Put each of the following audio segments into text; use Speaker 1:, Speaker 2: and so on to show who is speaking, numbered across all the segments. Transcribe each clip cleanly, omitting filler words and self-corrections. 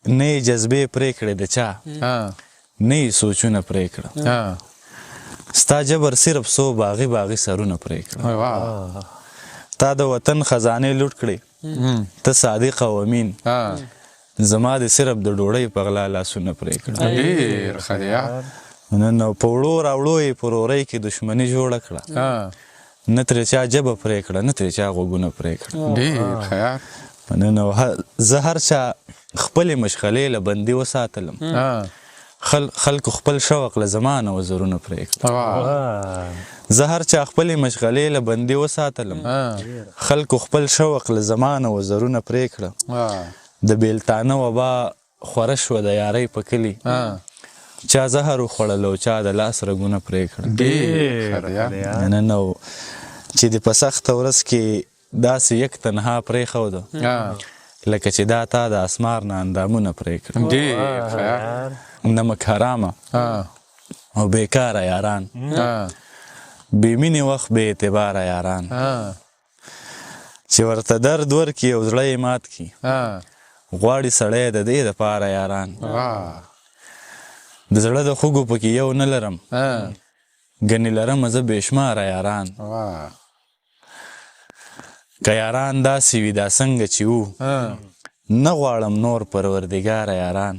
Speaker 1: نه یې جذبې پرې کړې د چا نه یې سوچونه پرې کړه ستا جبر صرف څو باغي باغي سرونه پرې کړه تا د وطن خزانې لوټ کړې ته صادق او امین زما د صرف د ډوډۍ په غلا لاسونه پرې کړه
Speaker 2: ډېر ښه دی
Speaker 1: نن په وړو راوړو یې په رورۍ کې دښمني جوړه کړه نه ترې چا ژبه پرې کړه نه ترې چا غوږونه پرې کړه
Speaker 2: ډېر ښه یار
Speaker 1: نن زه هر چا خپلې مشغلې له بندي وساتلم خلکو خپل شوق له زما نه وزرونه پرې کړه زه هر چا خپلې مشغلې له بندي وساتلم خلکو خپل شوق له زما نه وزرونه پرې کړه د بیلتانه وبا خوره شوه د یارۍ په کلي چا زهر وخوړل او چا د لاس رګونه پرې کړه نن چې د په سخته ورځ کې داسې یک تنها پرېښوده لکه چې دا تا د اسمار نه اندامونه پرې کړه نمک حرامه او بیکاره یاران بې مینې وخت بې اعتباره یاران چې ورته درد ورکړي او زړه یې مات کړي غواړي سړی د دې دپاره یاران د زړه د خوږو پکې یو نه لرم ګنې لرمه زه بې شماره یاران که یاران داسې وي دا څنګه چې وو نه غواړم نور پروردګاره یاران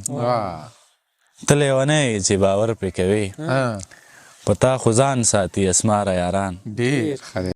Speaker 1: ته لیونی یې چې باور پرې کوې په تا خو ځان ساتي اسماره یاران
Speaker 2: ډېر ښه دی